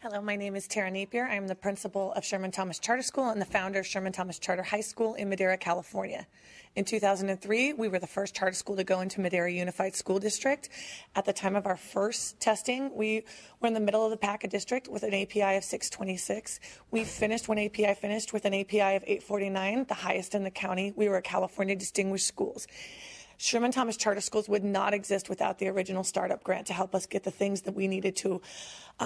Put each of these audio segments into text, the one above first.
Hello, my name is Tara Napier. I'm the principal of Sherman Thomas Charter School and the founder of Sherman Thomas Charter High School in Madera, California. In 2003, we were the first charter school to go into Madera Unified School District. At the time of our first testing, we were in the middle of the pack district with an API of 626. We finished, when API finished, with an API of 849, the highest in the county. We were California Distinguished Schools. Sherman Thomas Charter Schools would not exist without the original startup grant to help us get the things that we needed to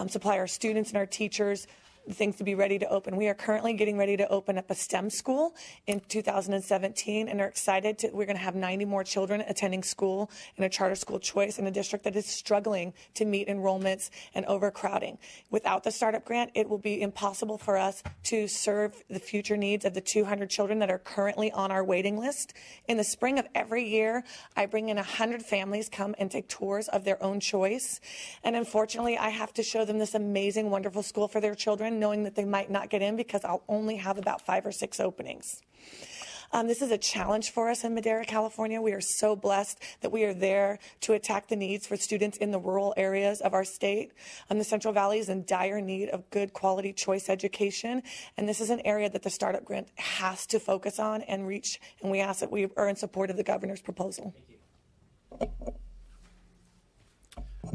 supply our students and our teachers, the things to be ready to open. We are currently getting ready to open up a STEM school in 2017 and are excited we're going to have 90 more children attending school in a charter school choice in a district that is struggling to meet enrollments and overcrowding. Without the startup grant, it will be impossible for us to serve the future needs of the 200 children that are currently on our waiting list. In the spring of every year, I bring in 100 families come and take tours of their own choice. And unfortunately, I have to show them this amazing, wonderful school for their children, knowing that they might not get in because I'll only have about 5 or 6 openings. This is a challenge for us in Madera, California. We are so blessed that we are there to attack the needs for students in the rural areas of our state. The Central Valley is in dire need of good quality choice education, and this is an area that the startup grant has to focus on and reach, and we ask that we are in support of the governor's proposal. Thank you.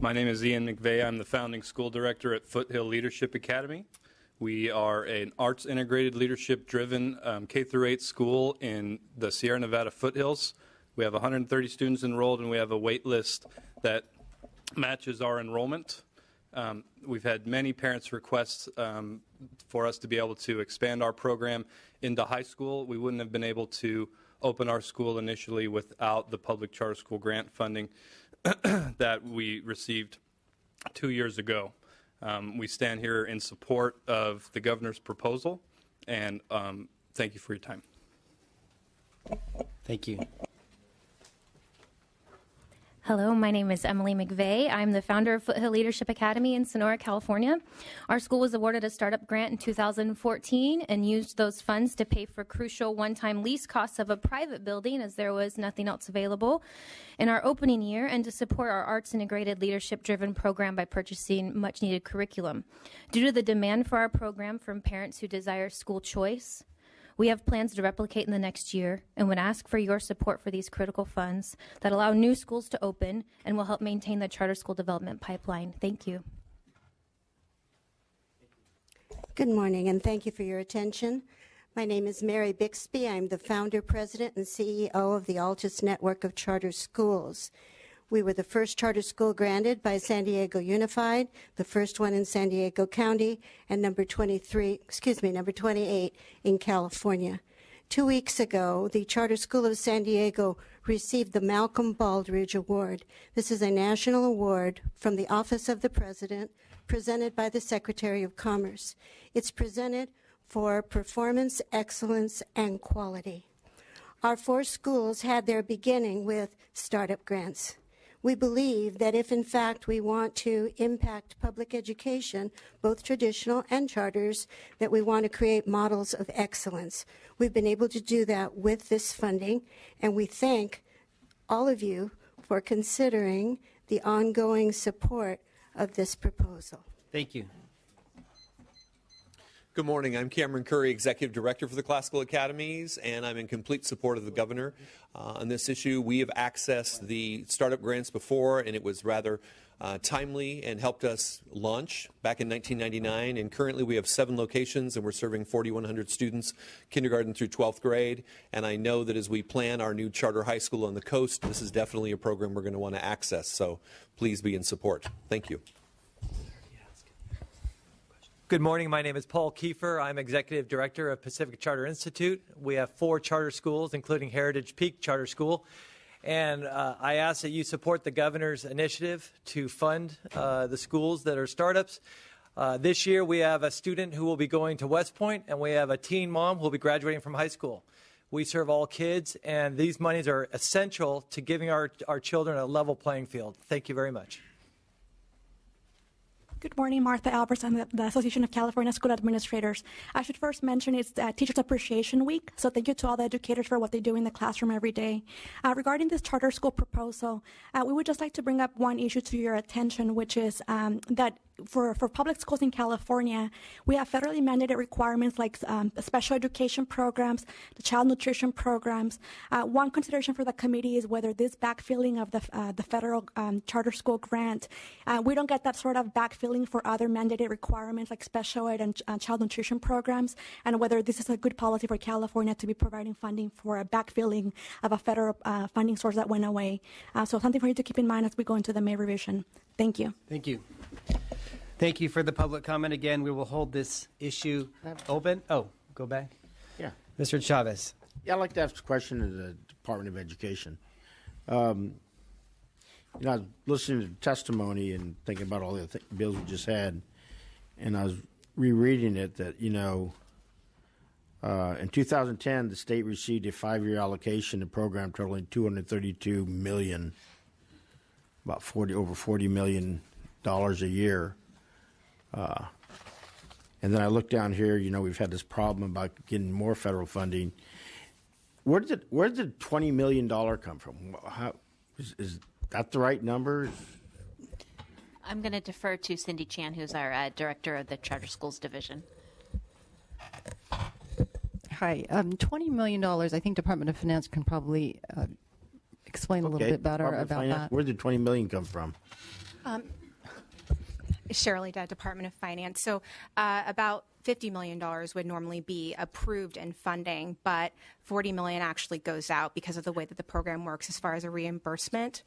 My name is Ian McVeigh. I'm the founding school director at Foothill Leadership Academy. We are an arts-integrated, leadership-driven K-8 school in the Sierra Nevada foothills. We have 130 students enrolled, and we have a wait list that matches our enrollment. We've had many parents request for us to be able to expand our program into high school. We wouldn't have been able to open our school initially without the public charter school grant funding that we received 2 years ago. We stand here in support of the governor's proposal, and thank you for your time. Thank you. Hello, my name is Emily McVeigh. I'm the founder of Foothill Leadership Academy in Sonora, California. Our school was awarded a startup grant in 2014 and used those funds to pay for crucial one-time lease costs of a private building as there was nothing else available in our opening year, and to support our arts integrated leadership-driven program by purchasing much-needed curriculum. Due to the demand for our program from parents who desire school choice, we have plans to replicate in the next year and would ask for your support for these critical funds that allow new schools to open and will help maintain the charter school development pipeline. Thank you. Good morning, and thank you for your attention. My name is Mary Bixby. I'm the founder, president, and CEO of the Altus Network of Charter Schools. We were the first charter school granted by San Diego Unified, the first one in San Diego County, and number 28 in California. 2 weeks ago, the Charter School of San Diego received the Malcolm Baldridge Award. This is a national award from the Office of the President, presented by the Secretary of Commerce. It's presented for performance, excellence, and quality. Our 4 schools had their beginning with startup grants. We believe that if, in fact, we want to impact public education, both traditional and charters, that we want to create models of excellence. We've been able to do that with this funding, and we thank all of you for considering the ongoing support of this proposal. Thank you. Good morning. I'm Cameron Curry, Executive Director for the Classical Academies, and I'm in complete support of the Governor on this issue. We have accessed the startup grants before, and it was rather timely and helped us launch back in 1999. And currently we have 7 locations, and we're serving 4,100 students, kindergarten through 12th grade. And I know that as we plan our new charter high school on the coast, this is definitely a program we're going to want to access. So please be in support. Thank you. Good morning. My name is Paul Kiefer. I'm Executive Director of Pacific Charter Institute. We have 4 charter schools, including Heritage Peak Charter School. And I ask that you support the governor's initiative to fund the schools that are startups. This year we have a student who will be going to West Point, and we have a teen mom who will be graduating from high school. We serve all kids, and these monies are essential to giving our children a level playing field. Thank you very much. Good morning, Martha Albers. I'm the Association of California School Administrators. I should first mention it's Teachers Appreciation Week, so thank you to all the educators for what they do in the classroom every day. Regarding this charter school proposal, we would just like to bring up one issue to your attention, which is that for public schools in California, we have federally mandated requirements like special education programs, the child nutrition programs. One consideration for the committee is whether this backfilling of the federal charter school grant, we don't get that sort of backfilling for other mandated requirements like special ed and child nutrition programs, and whether this is a good policy for California to be providing funding for a backfilling of a federal funding source that went away. So something for you to keep in mind as we go into the May revision. Thank you. Thank you. Thank you for the public comment. Again, we will hold this issue open. Oh, go back. Yeah. Mr. Chavez. Yeah, I'd like to ask a question to the Department of Education. I was listening to the testimony and thinking about all the bills we just had, and I was rereading it that, in 2010, the state received a 5-year allocation to program totaling $232 million, about over $40 million a year. And then I look down here, we've had this problem about getting more federal funding. Where did the $20 million come from? Is that the right number? I'm going to defer to Cindy Chan, who's our director of the Charter Schools Division. Hi. $20 million, I think Department of Finance can probably explain a little bit better about that. Where did $20 million come from? Shirley, Department of Finance. So about $50 million would normally be approved in funding, but $40 million actually goes out because of the way that the program works as far as a reimbursement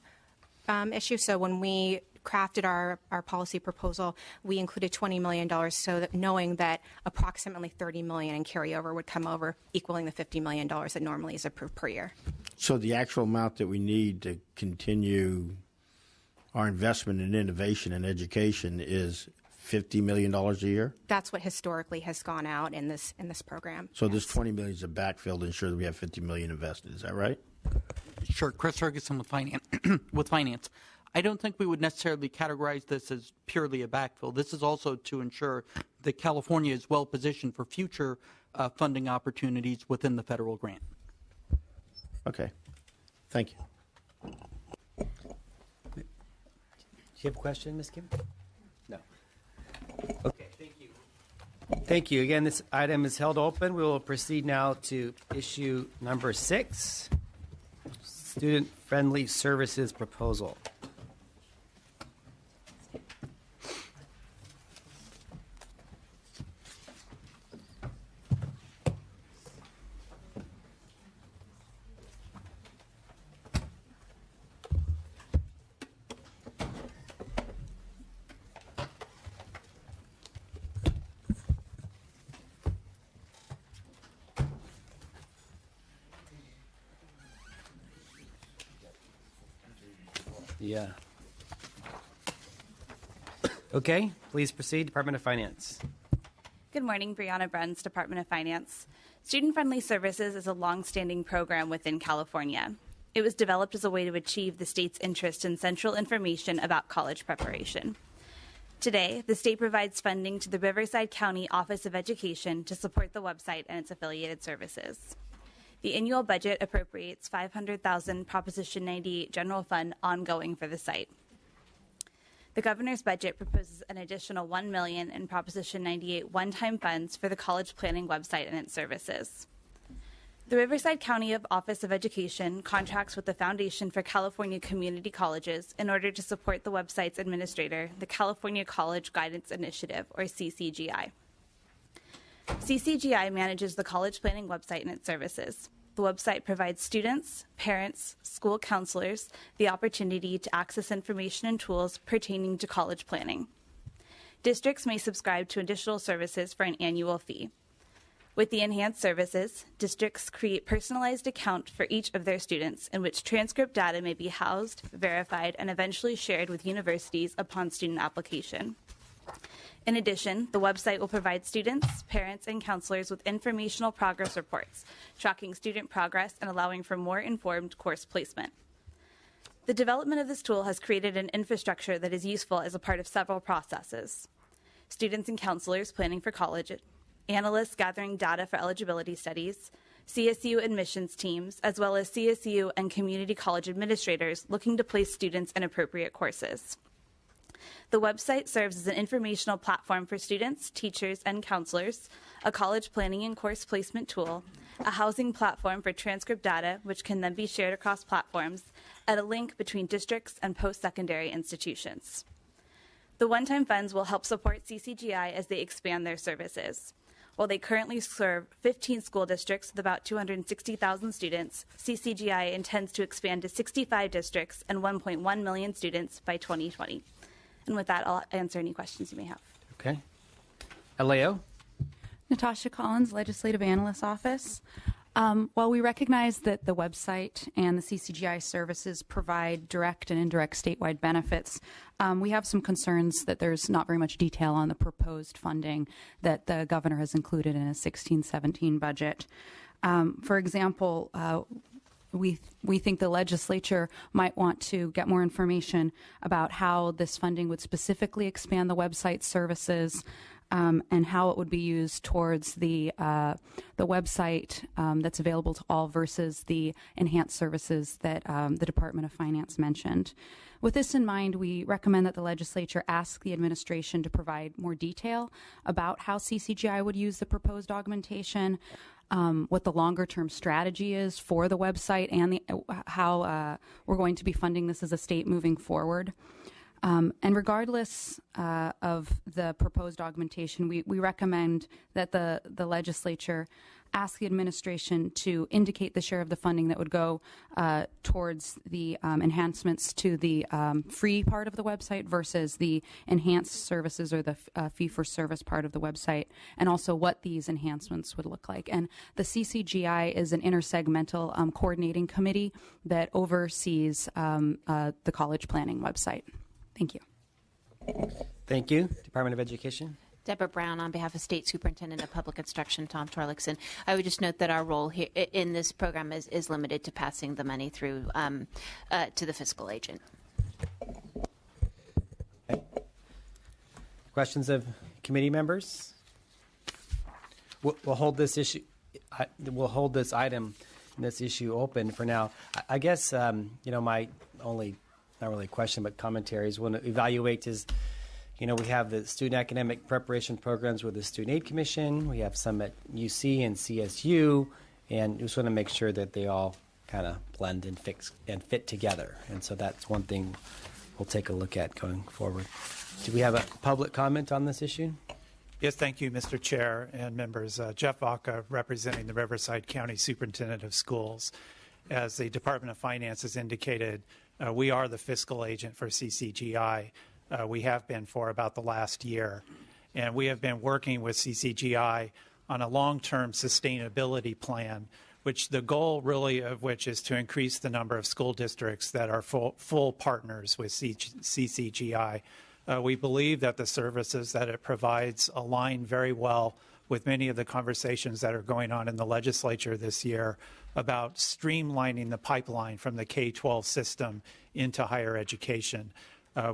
issue. So when we crafted our policy proposal, we included $20 million so that knowing that approximately $30 million in carryover would come over, equaling the $50 million that normally is approved per year. So the actual amount that we need to continue our investment in innovation and education is $50 million a year? That's what historically has gone out in this program. So yes. This $20 million is a backfill to ensure that we have $50 million invested. Is that right? Sure. Chris Ferguson with finance. I don't think we would necessarily categorize this as purely a backfill. This is also to ensure that California is well positioned for future funding opportunities within the federal grant. Okay. Thank you. Do you have a question, Ms. Kim? No. Okay, thank you. Thank you. Again, this item is held open. We will proceed now to issue number 6, Student-Friendly Services Proposal. Yeah. Okay, please proceed, Department of Finance. Good morning, Brianna Bruns, Department of Finance. Student-Friendly Services is a long-standing program within California. It was developed as a way to achieve the state's interest in central information about college preparation. Today, the state provides funding to the Riverside County Office of Education to support the website and its affiliated services. The annual budget appropriates $500,000 Proposition 98 General Fund ongoing for the site. The governor's budget proposes an additional $1 million in Proposition 98 one-time funds for the college planning website and its services. The Riverside County Office of Education contracts with the Foundation for California Community Colleges in order to support the website's administrator, the California College Guidance Initiative, or CCGI. CCGI manages the college planning website and its services. The website provides students, parents, school counselors the opportunity to access information and tools pertaining to college planning. Districts may subscribe to additional services for an annual fee. With the enhanced services, districts create personalized accounts for each of their students in which transcript data may be housed, verified, and eventually shared with universities upon student application. In addition, the website will provide students, parents, and counselors with informational progress reports, tracking student progress and allowing for more informed course placement. The development of this tool has created an infrastructure that is useful as a part of several processes. Students and counselors planning for college, analysts gathering data for eligibility studies, CSU admissions teams, as well as CSU and community college administrators looking to place students in appropriate courses. The website serves as an informational platform for students, teachers, and counselors, a college planning and course placement tool, a housing platform for transcript data, which can then be shared across platforms, and a link between districts and post-secondary institutions. The one-time funds will help support CCGI as they expand their services. While they currently serve 15 school districts with about 260,000 students, CCGI intends to expand to 65 districts and 1.1 million students by 2020. And with that, I'll answer any questions you may have. Okay. Aleo? Natasha Collins, Legislative Analyst Office. While we recognize that the website and the CCGI services provide direct and indirect statewide benefits, we have some concerns that there's not very much detail on the proposed funding that the governor has included in his 16-17 budget. For example, we think the legislature might want to get more information about how this funding would specifically expand the website services, and how it would be used towards the website that's available to all versus the enhanced services that the Department of Finance mentioned. With this in mind, we recommend that the legislature ask the administration to provide more detail about how CCGI would use the proposed augmentation, what the longer-term strategy is for the website, and how we're going to be funding this as a state moving forward. And regardless of the proposed augmentation, we recommend that the legislature ask the administration to indicate the share of the funding that would go towards the enhancements to the free part of the website versus the enhanced services or the fee-for-service part of the website, and also what these enhancements would look like. And the CCGI is an intersegmental coordinating committee that oversees the college planning website. Thank you. Thank you. Department of Education. Deborah Brown on behalf of State Superintendent of Public Instruction Tom Torlakson. I would just note that our role here in this program is limited to passing the money through to the fiscal agent. Okay. Questions of committee members? We'll hold this issue. We'll hold this item, this issue open for now. I guess my only, not really a question, but commentaries when evaluate is, we have the student academic preparation programs with the Student Aid Commission. We have some at UC and CSU, and just want to make sure that they all kind of blend and fit together. And so that's one thing we'll take a look at going forward. Do we have a public comment on this issue? Yes, thank you, Mr. Chair and members. Jeff Vaca, representing the Riverside County Superintendent of Schools. As the Department of Finance has indicated, we are the fiscal agent for CCGI. We have been for about the last year. And we have been working with CCGI on a long-term sustainability plan, which the goal really of which is to increase the number of school districts that are full partners with CCGI. We believe that the services that it provides align very well with many of the conversations that are going on in the legislature this year about streamlining the pipeline from the K-12 system into higher education.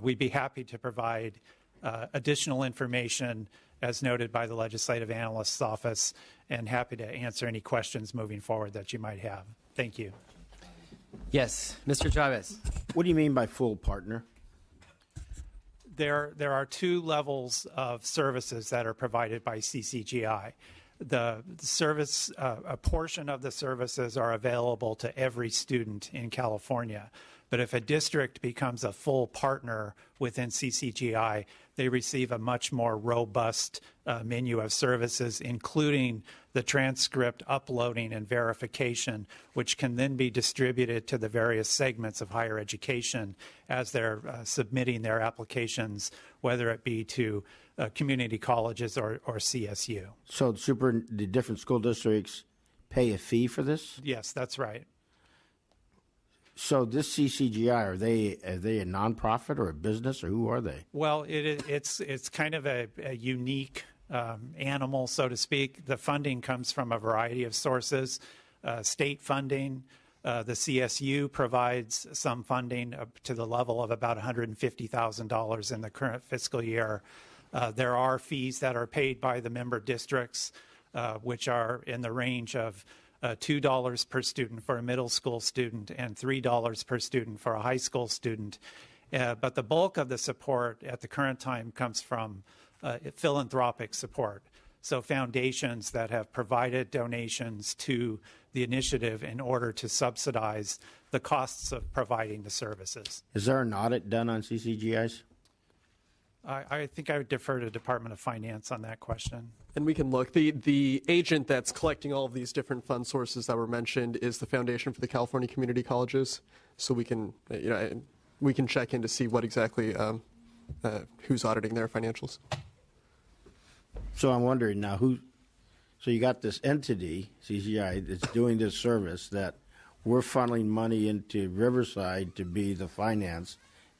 We'd be happy to provide additional information as noted by the Legislative Analyst's Office, and happy to answer any questions moving forward that you might have. Thank you. Yes, Mr. Chavez. What do you mean by full partner? There are two levels of services that are provided by CCGI. The service, a portion of the services are available to every student in California. But if a district becomes a full partner within CCGI, they receive a much more robust menu of services, including the transcript uploading and verification, which can then be distributed to the various segments of higher education as they're submitting their applications, whether it be to community colleges or CSU. So the different school districts pay a fee for this? Yes, that's right. So this CCGI, are they a nonprofit or a business, or who are they? Well, it's kind of a unique animal, so to speak. The funding comes from a variety of sources. State funding, the CSU provides some funding up to the level of about $150,000 in the current fiscal year. There are fees that are paid by the member districts, which are in the range of $2 per student for a middle school student and $3 per student for a high school student. But the bulk of the support at the current time comes from philanthropic support. So foundations that have provided donations to the initiative in order to subsidize the costs of providing the services. Is there an audit done on CCGIs? I think I would defer to Department of Finance on that question. And we can look. The agent that's collecting all of these different fund sources that were mentioned is the Foundation for the California Community Colleges. So we can, we can check in to see what exactly who's auditing their financials. So I'm wondering now so you got this entity, CCI, that's doing this service that we're funneling money into Riverside to be the finance.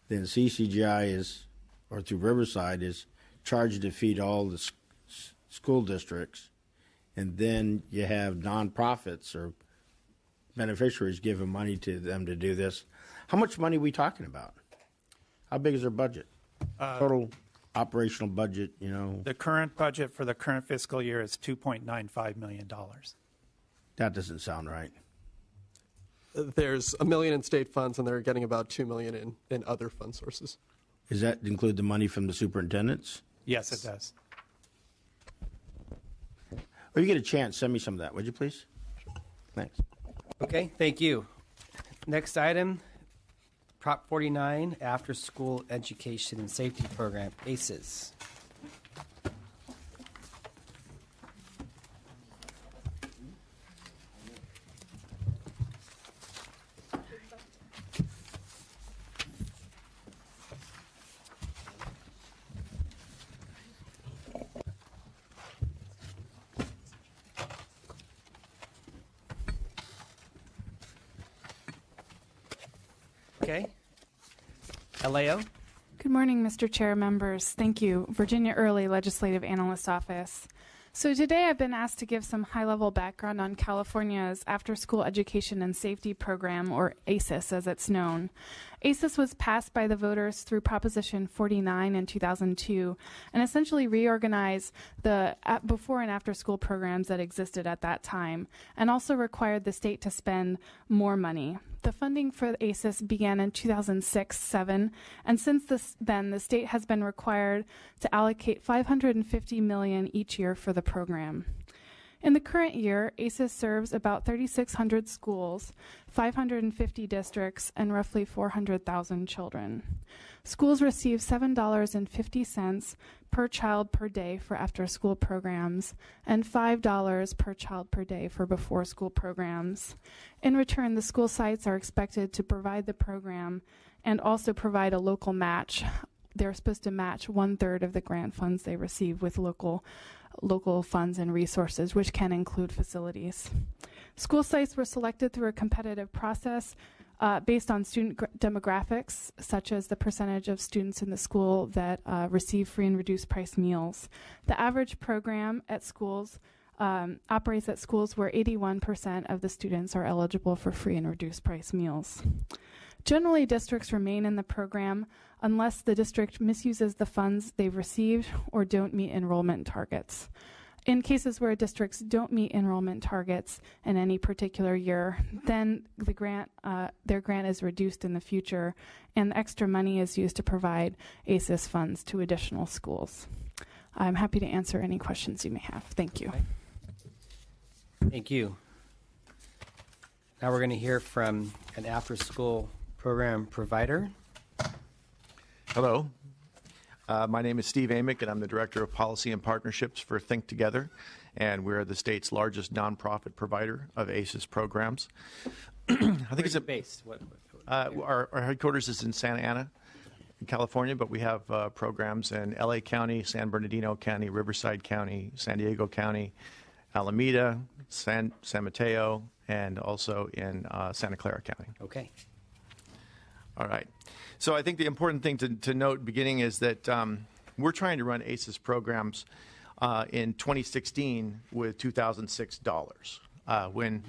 Then CCGI or through Riverside is charged to feed all the school districts. And then you have nonprofits or beneficiaries giving money to them to do this. How much money are we talking about? How big is their budget? Total operational budget, The current budget for the current fiscal year is $2.95 million. That doesn't sound right. There's $1 million in state funds, and they're getting about $2 million in other fund sources. Does that include the money from the superintendents? Yes, it does. Or you get a chance, send me some of that, would you please? Thanks. Okay, thank you. Next item, Prop 49, After School Education and Safety Program, ACES. Okay. Aleo. Good morning, Mr. Chair, members. Thank you. Virginia Early, Legislative Analyst Office. So today I've been asked to give some high-level background on California's After-School Education and Safety Program, or ACES as it's known. ACES was passed by the voters through Proposition 49 in 2002 and essentially reorganized the before and after-school programs that existed at that time and also required the state to spend more money. The funding for ACES began in 2006-07, and since then, the state has been required to allocate $550 million each year for the program. In the current year, ACES serves about 3,600 schools, 550 districts, and roughly 400,000 children. Schools receive $7.50 per child per day for after-school programs and $5 per child per day for before-school programs. In return, the school sites are expected to provide the program and also provide a local match. They're supposed to match 1/3 of the grant funds they receive with local funds and resources, which can include facilities. School sites were selected through a competitive process based on student demographics, such as the percentage of students in the school that receive free and reduced price meals. The average program at schools operates at schools where 81% of the students are eligible for free and reduced price meals. Generally, districts remain in the program unless the district misuses the funds they've received or don't meet enrollment targets. In cases where districts don't meet enrollment targets in any particular year, then their grant is reduced in the future, and the extra money is used to provide ACES funds to additional schools. I'm happy to answer any questions you may have. Thank you. Thank you. Now we're going to hear from an after-school program provider. Hello. My name is Steve Amick, and I'm the Director of Policy and Partnerships for Think Together, and we're the state's largest nonprofit provider of ACES programs. I think it's based. Our headquarters is in Santa Ana, in California, but we have programs in LA County, San Bernardino County, Riverside County, San Diego County, Alameda, San Mateo, and also in Santa Clara County. Okay. All right. So I think the important thing to note beginning is that we're trying to run ACES programs in 2016 with $2006. When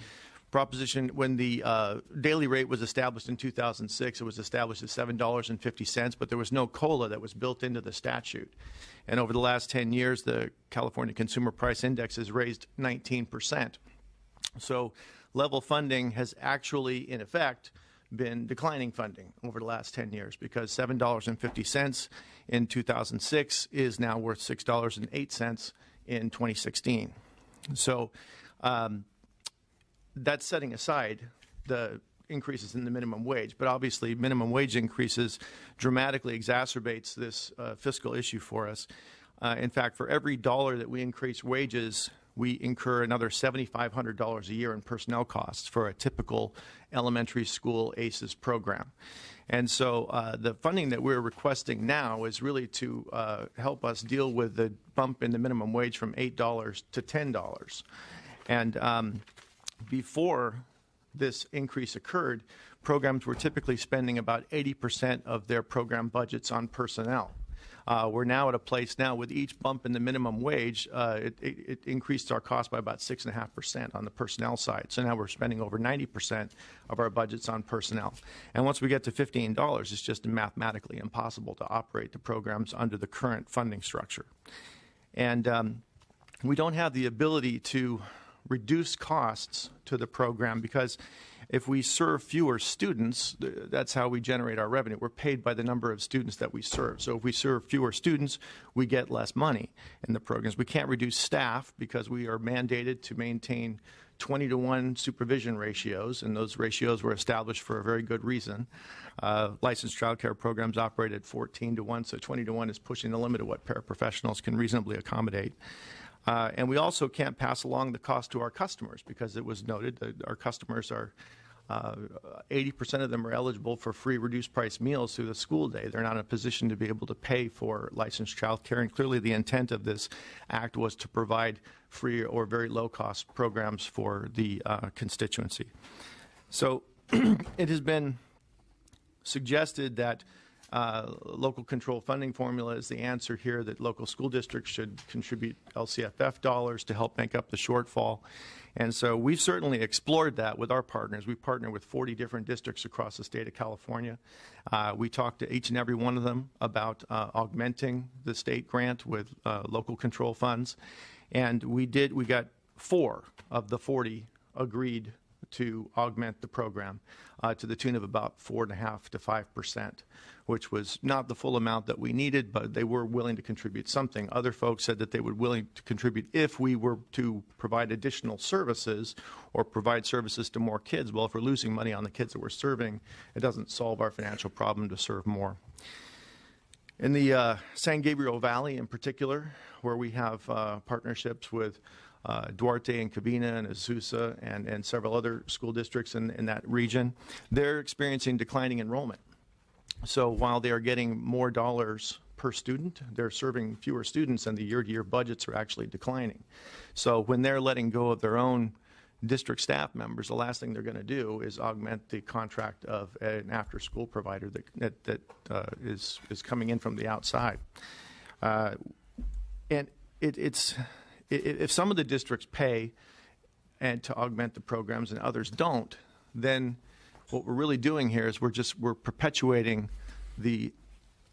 the daily rate was established in 2006, it was established at $7.50, but there was no COLA that was built into the statute. And over the last 10 years, the California Consumer Price Index has raised 19%. So level funding has actually, in effect, been declining funding over the last 10 years because $7.50 in 2006 is now worth $6.08 in 2016. So that's setting aside the increases in the minimum wage, but obviously minimum wage increases dramatically exacerbates this fiscal issue for us. In fact, for every dollar that we increase wages, we incur another $7,500 a year in personnel costs for a typical elementary school ACES program. And so the funding that we're requesting now is really to help us deal with the bump in the minimum wage from $8 to $10. And before this increase occurred, programs were typically spending about 80% of their program budgets on personnel. We're now at a place now with each bump in the minimum wage, it increased our cost by about 6.5% on the personnel side. So now we're spending over 90% of our budgets on personnel. And once we get to $15, it's just mathematically impossible to operate the programs under the current funding structure. And we don't have the ability to reduce costs to the program because if we serve fewer students, that's how we generate our revenue. We're paid by the number of students that we serve. So if we serve fewer students, we get less money in the programs. We can't reduce staff because we are mandated to maintain 20-to-1 supervision ratios, and those ratios were established for a very good reason. Licensed child care programs operate at 14-to-1, so 20-to-1 is pushing the limit of what paraprofessionals can reasonably accommodate. And we also can't pass along the cost to our customers because it was noted that our customers are 80% of them are eligible for free reduced price meals through the school day. They're not in a position to be able to pay for licensed child care. And clearly the intent of this act was to provide free or very low cost programs for the constituency. So it has been suggested that local control funding formula is the answer here, that local school districts should contribute LCFF dollars to help make up the shortfall. And so we've certainly explored that with our partners. We partner with 40 different districts across the state of California. We talked to each and every one of them about augmenting the state grant with local control funds. And we got 4 of the 40 agreed to augment the program to the tune of about 4.5% to 5%, which was not the full amount that we needed, but they were willing to contribute something. Other folks said that they were willing to contribute if we were to provide additional services or provide services to more kids. Well, if we're losing money on the kids that we're serving, it doesn't solve our financial problem to serve more. In the San Gabriel Valley in particular, where we have partnerships with Duarte and Cabina and Azusa and several other school districts in that region, they're experiencing declining enrollment. So while they are getting more dollars per student, they're serving fewer students, and the year-to-year budgets are actually declining. So when they're letting go of their own district staff members, the last thing they're going to do is augment the contract of an after-school provider that is coming in from the outside. And if some of the districts pay and to augment the programs and others don't, then what we're really doing here is we're perpetuating the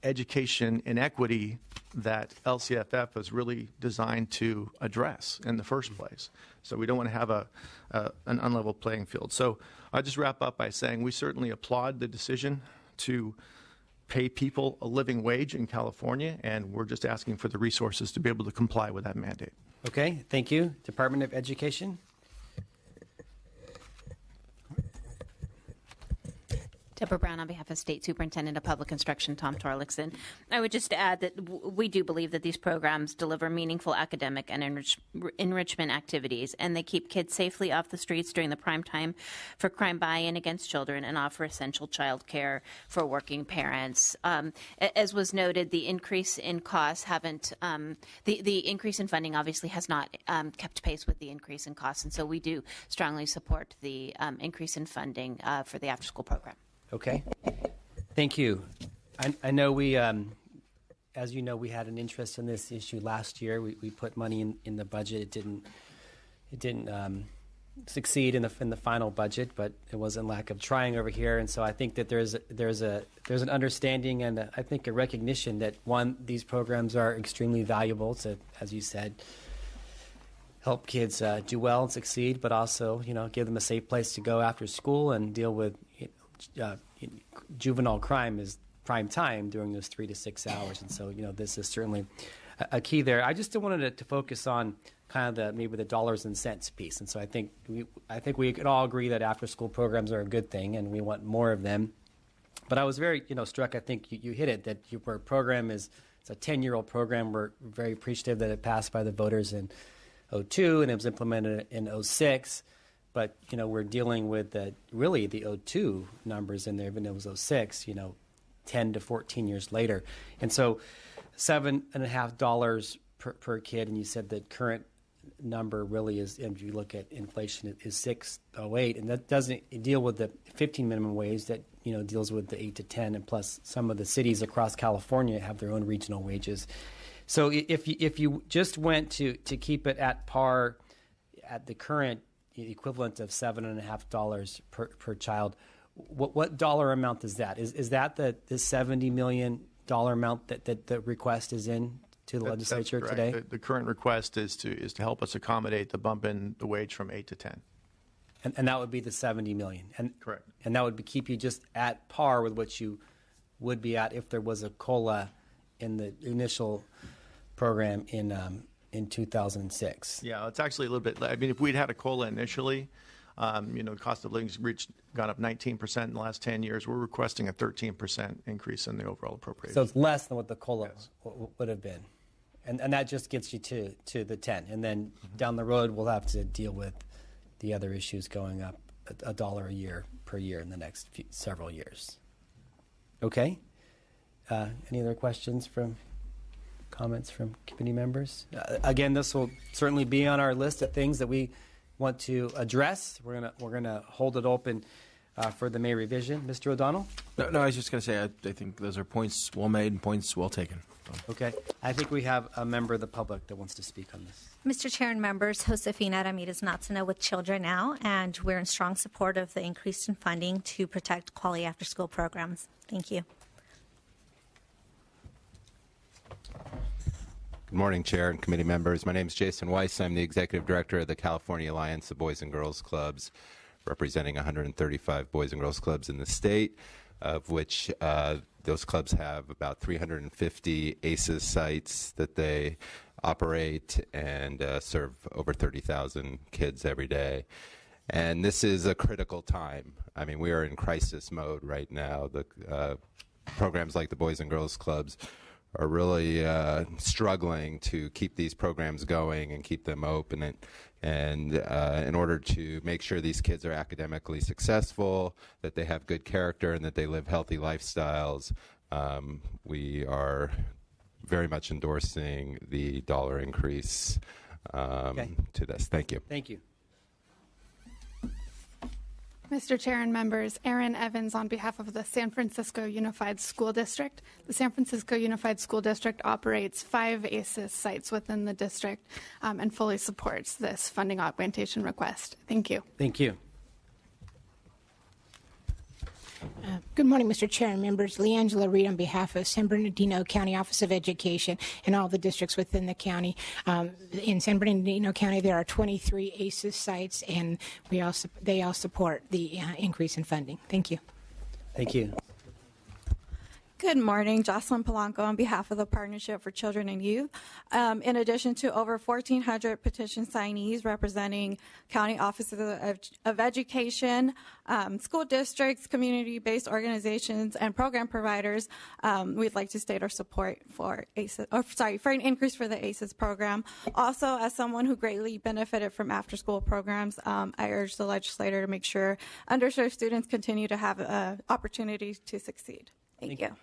education inequity that LCFF was really designed to address in the first place. So we don't want to have an unlevel playing field. So I'll just wrap up by saying we certainly applaud the decision to pay people a living wage in California, and we're just asking for the resources to be able to comply with that mandate. Okay, thank you. Department of Education. Deborah Brown on behalf of State Superintendent of Public Instruction Tom Torlakson. I would just add that we do believe that these programs deliver meaningful academic and enrichment activities, and they keep kids safely off the streets during the prime time for crime buy-in against children and offer essential child care for working parents. As was noted, the increase in costs the increase in funding obviously has not kept pace with the increase in costs, and so we do strongly support the increase in funding for the after-school program. Okay, thank you. I know we, as you know, we had an interest in this issue last year. We put money in the budget. It didn't succeed in the final budget, but it wasn't lack of trying over here. And so I think that there's an understanding and I think a recognition that these programs are extremely valuable to, as you said, help kids do well and succeed, but also give them a safe place to go after school and deal with juvenile crime is prime time during those 3 to 6 hours. And so, this is certainly a key there. I just wanted to focus on kind of maybe the dollars and cents piece. And so I think we could all agree that after-school programs are a good thing, and we want more of them. But I was very, struck. I think you hit it, that your program it's a 10-year-old program. We're very appreciative that it passed by the voters in 2002 and it was implemented in 2006. But we're dealing with the 2002 numbers in there, even though it was 2006. 10 to 14 years later, and so $7.50 per kid. And you said the current number really is, if you look at inflation, is $6.08, and that doesn't deal with the 15 minimum wage. That deals with the 8 to 10, and plus some of the cities across California have their own regional wages. So if you just went to keep it at par at the current equivalent of $7.50 per child, what dollar amount is that? Is that the $70 million amount that the request is in to the legislature today? The current request is to help us accommodate the bump in the wage from 8 to 10. And that would be the $70 million. Correct. And that would keep you just at par with what you would be at if there was a COLA in the initial program in 2006. Yeah, it's actually a little bit. I mean, if we'd had a COLA initially, the cost of living's gone up 19% in the last 10 years. We're requesting a 13% increase in the overall appropriation. So it's less than what the COLA would have been. And that just gets you to the 10. And then down the road, we'll have to deal with the other issues going up $1 a year per year in the next several years. Okay? Any other questions comments from committee members? Again, this will certainly be on our list of things that we want to address. We're gonna hold it open for the May revision. Mr. O'Donnell? No, I was just going to say I think those are points well made and points well taken. Okay. I think we have a member of the public that wants to speak on this. Mr. Chair and members, Josefina Ramirez Natsina with Children Now, and we're in strong support of the increase in funding to protect quality after-school programs. Thank you. Good morning, Chair and committee members. My name is Jason Weiss. I'm the Executive Director of the California Alliance of Boys and Girls Clubs, representing 135 Boys and Girls Clubs in the state, of which those clubs have about 350 ACES sites that they operate and serve over 30,000 kids every day. And this is a critical time. I mean, we are in crisis mode right now. The programs like the Boys and Girls Clubs are really struggling to keep these programs going and keep them open. And in order to make sure these kids are academically successful, that they have good character, and that they live healthy lifestyles, we are very much endorsing the dollar increase to this. Thank you. Thank you. Mr. Chair and members, Erin Evans on behalf of the San Francisco Unified School District. The San Francisco Unified School District operates 5 ACES sites within the district and fully supports this funding augmentation request. Thank you. Thank you. Good morning, Mr. Chair and members. Leangela Reed on behalf of San Bernardino County Office of Education and all the districts within the county. In San Bernardino County, there are 23 ACES sites, and they all support the increase in funding. Thank you. Thank you. Good morning, Jocelyn Polanco on behalf of the Partnership for Children and Youth. In addition to over 1,400 petition signees representing county offices of education, school districts, community-based organizations, and program providers, we'd like to state our support for for an increase for the ACES program. Also, as someone who greatly benefited from after-school programs, I urge the legislator to make sure underserved students continue to have opportunities to succeed. Thank you.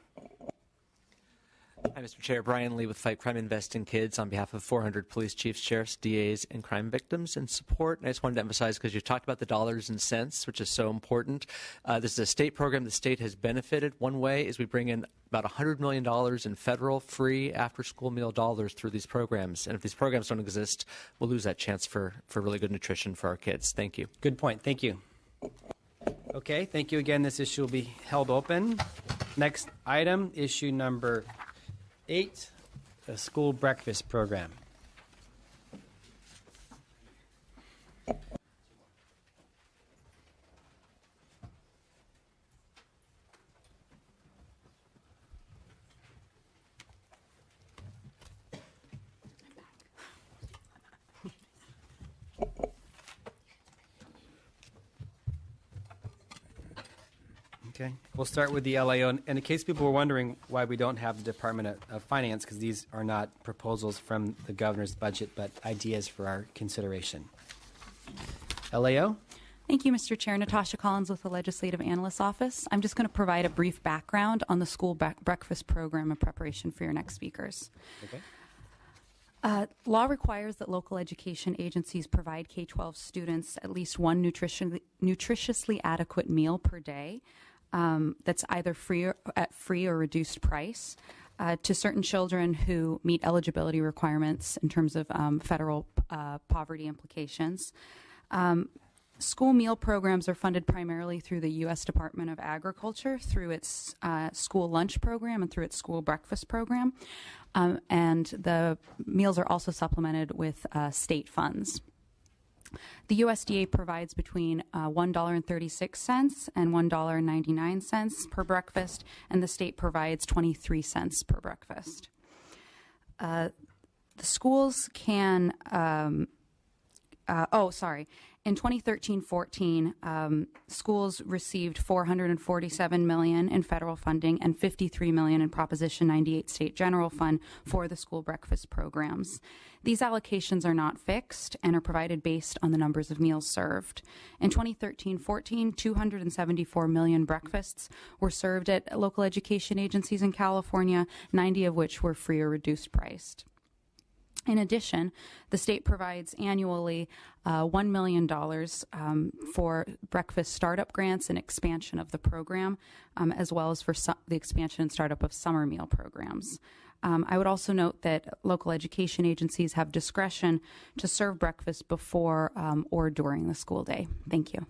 Hi, Mr. Chair. Brian Lee with Fight Crime Invest in Kids on behalf of 400 police chiefs, sheriffs, DAs, and crime victims in support. And I just wanted to emphasize, because you talked about the dollars and cents, which is so important. This is a state program the state has benefited. One way is we bring in about $100 million in federal free after-school meal dollars through these programs. And if these programs don't exist, we'll lose that chance for really good nutrition for our kids. Thank you. Good point. Thank you. Okay, thank you again. This issue will be held open. Next item, issue number 8, the school breakfast program. Okay, we'll start with the LAO. And in case people were wondering why we don't have the Department of Finance, because these are not proposals from the governor's budget, but ideas for our consideration. LAO? Thank you, Mr. Chair. Natasha Collins with the Legislative Analyst's Office. I'm just going to provide a brief background on the school breakfast program in preparation for your next speakers. Okay. Law requires that local education agencies provide K-12 students at least one nutritiously adequate meal per day that's either at free or reduced price to certain children who meet eligibility requirements in terms of federal poverty implications. School meal programs are funded primarily through the U.S. Department of Agriculture, through its school lunch program and through its school breakfast program. And the meals are also supplemented with state funds. The USDA provides between $1.36 and $1.99 per breakfast, and the state provides 23 cents per breakfast. The schools can, in 2013-14, schools received $447 million in federal funding and $53 million in Proposition 98 state general fund for the school breakfast programs. These allocations are not fixed and are provided based on the numbers of meals served. In 2013-14, 274 million breakfasts were served at local education agencies in California, 90 of which were free or reduced priced. In addition, the state provides annually $1 million for breakfast startup grants and expansion of the program, as well as for the expansion and startup of summer meal programs. I would also note that local education agencies have discretion to serve breakfast before or during the school day. Thank you.